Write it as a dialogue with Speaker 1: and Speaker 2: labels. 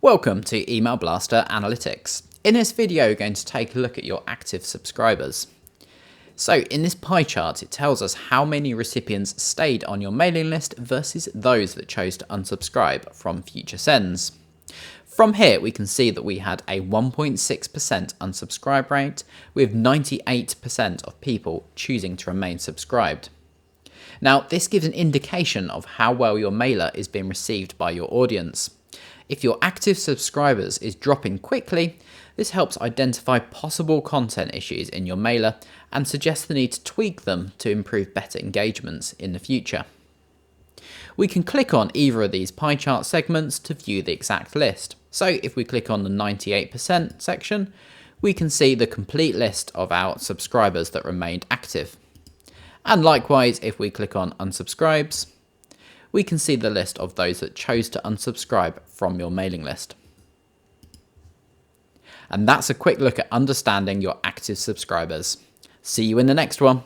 Speaker 1: Welcome to Email Blaster Analytics. In this video, we're going to take a look at your active subscribers. So in this pie chart, it tells us how many recipients stayed on your mailing list versus those that chose to unsubscribe from future sends. From here, we can see that we had a 1.6% unsubscribe rate, with 98% of people choosing to remain subscribed. Now, this gives an indication of how well your mailer is being received by your audience. If your active subscribers is dropping quickly, this helps identify possible content issues in your mailer and suggests the need to tweak them to improve better engagements in the future. We can click on either of these pie chart segments to view the exact list. So if we click on the 98% section, we can see the complete list of our subscribers that remained active. And likewise, if we click on unsubscribes, we can see the list of those that chose to unsubscribe from your mailing list. And that's a quick look at understanding your active subscribers. See you in the next one.